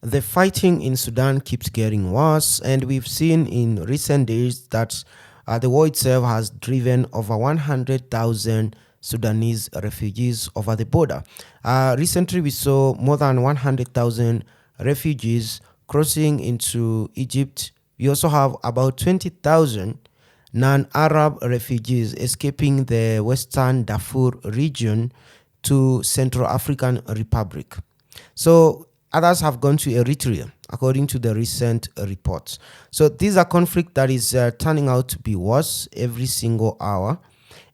The fighting in Sudan keeps getting worse, and we've seen in recent days that the war itself has driven over 100,000 Sudanese refugees over the border. Recently, we saw more than 100,000 refugees crossing into Egypt. We also have about 20,000 non-Arab refugees escaping the Western Darfur region to Central African Republic. So others have gone to Eritrea, according to the recent reports. So these are conflict that is turning out to be worse every single hour.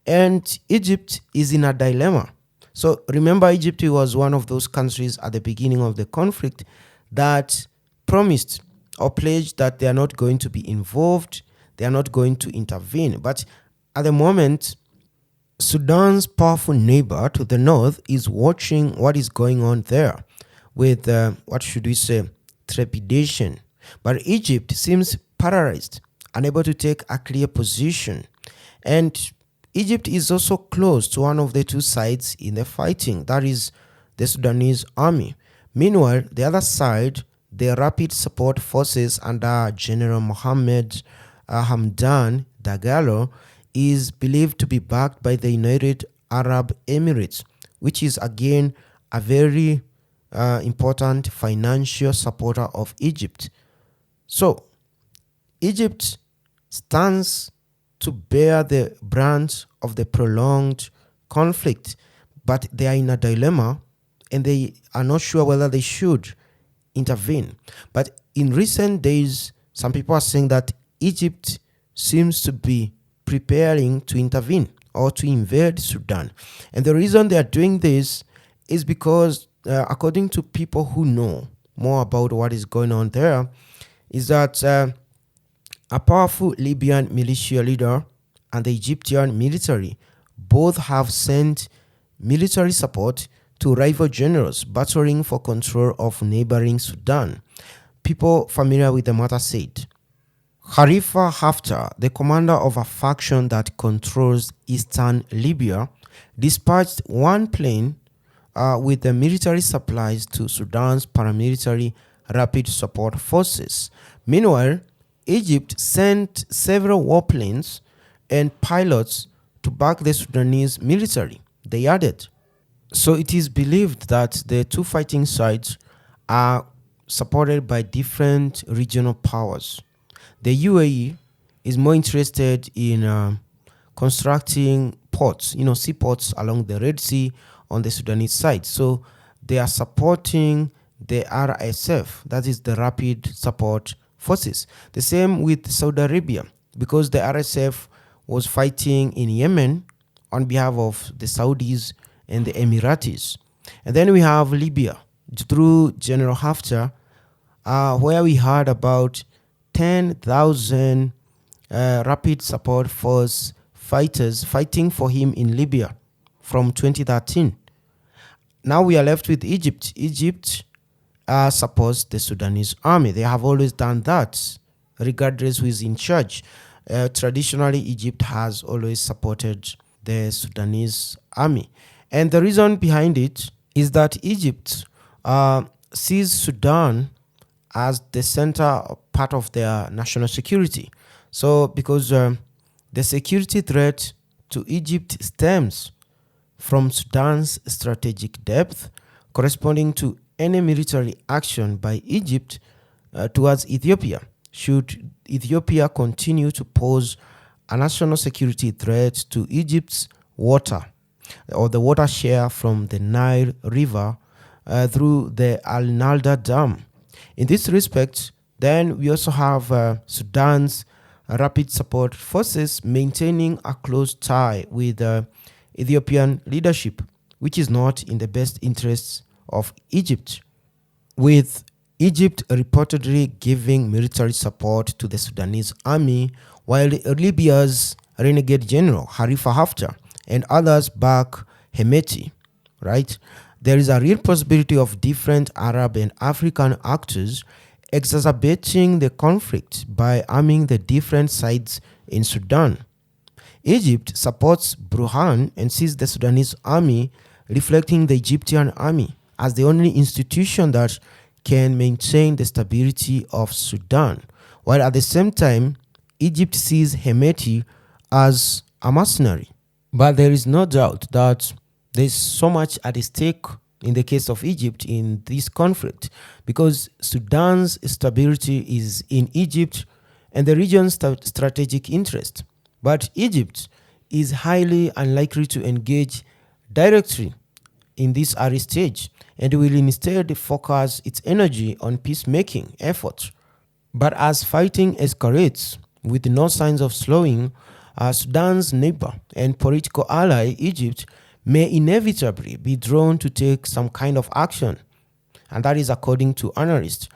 And Egypt is in a dilemma. So remember, Egypt was one of those countries at the beginning of the conflict that promised or pledged that they are not going to be involved, they are not going to intervene. But at the moment, Sudan's powerful neighbor to the north is watching what is going on there with, what should we say, trepidation. But Egypt seems paralyzed, unable to take a clear position. And Egypt is also close to one of the two sides in the fighting, that is the Sudanese army. Meanwhile, the other side, the Rapid Support Forces under General Mohammed Hamdan Dagalo, is believed to be backed by the United Arab Emirates, which is again a very important financial supporter of Egypt. So, Egypt stands to bear the brunt of the prolonged conflict, but they are in a dilemma and they are not sure whether they should intervene. But in recent days, some people are saying that Egypt seems to be preparing to intervene or to invade Sudan. And the reason they are doing this is because, according to people who know more about what is going on there, is that a powerful Libyan militia leader and the Egyptian military both have sent military support to rival generals battling for control of neighboring Sudan. People familiar with the matter said, Khalifa Haftar, the commander of a faction that controls eastern Libya, dispatched one plane with the military supplies to Sudan's paramilitary rapid support forces. Meanwhile, Egypt sent several warplanes and pilots to back the Sudanese military, they added. So it is believed that the two fighting sides are supported by different regional powers. The UAE is more interested in constructing ports, seaports along the Red Sea on the Sudanese side. So they are supporting the RSF, that is the Rapid Support Forces. The same with Saudi Arabia, because the RSF was fighting in Yemen on behalf of the Saudis and the Emiratis. And then we have Libya through General Haftar, where we heard about 10,000 Rapid Support Force fighters fighting for him in Libya from 2013. Now we are left with Egypt. Egypt supports the Sudanese army. They have always done that, regardless who is in charge. Traditionally, Egypt has always supported the Sudanese army. And the reason behind it is that Egypt sees Sudan as the center part of their national security. So because the security threat to Egypt stems from Sudan's strategic depth, corresponding to any military action by Egypt towards Ethiopia, should Ethiopia continue to pose a national security threat to Egypt's water or the water share from the Nile River through the Al Nalda Dam. In this respect, then we also have Sudan's Rapid Support Forces maintaining a close tie with Ethiopian leadership, which is not in the best interests of Egypt, with Egypt reportedly giving military support to the Sudanese army, while Libya's renegade general Khalifa Haftar and others back Hemeti, right? There is a real possibility of different Arab and African actors exacerbating the conflict by arming the different sides in Sudan. Egypt supports Burhan and sees the Sudanese army, reflecting the Egyptian army, as the only institution that can maintain the stability of Sudan, while at the same time, Egypt sees Hemeti as a mercenary. But there is no doubt that there's so much at stake in the case of Egypt in this conflict, because Sudan's stability is in Egypt and the region's strategic interest. But Egypt is highly unlikely to engage directly in this early stage and will instead focus its energy on peacemaking efforts. But as fighting escalates with no signs of slowing, Sudan's neighbor and political ally, Egypt, may inevitably be drawn to take some kind of action. And that is according to analysts.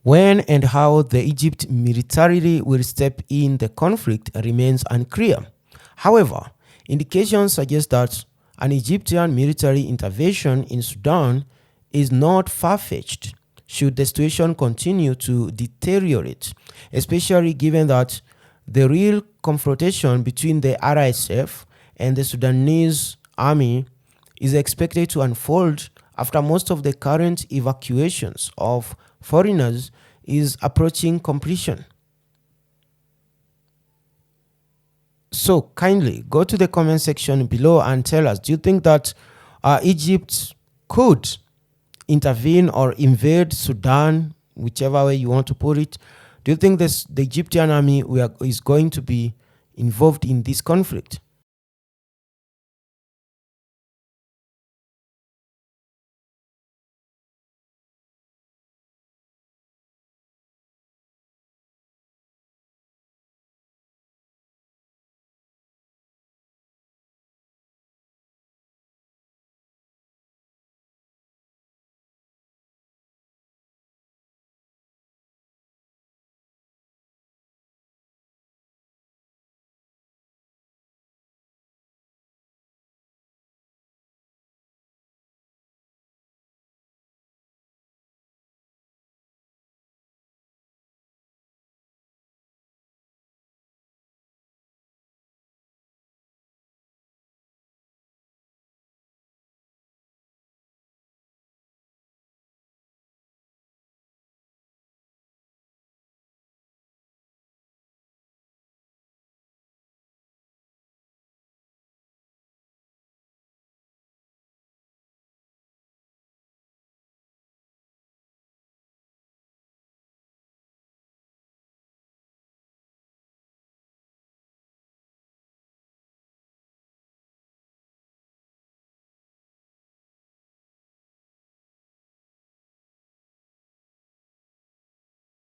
When and how the Egypt militarily will step in the conflict remains unclear. However, indications suggest that an Egyptian military intervention in Sudan is not far-fetched should the situation continue to deteriorate, especially given that the real confrontation between the RSF and the Sudanese army is expected to unfold after most of the current evacuations of foreigners is approaching completion. So kindly go to the comment section below and tell us, do you think that Egypt could intervene or invade Sudan, whichever way you want to put it? Do you think the Egyptian army is going to be involved in this conflict?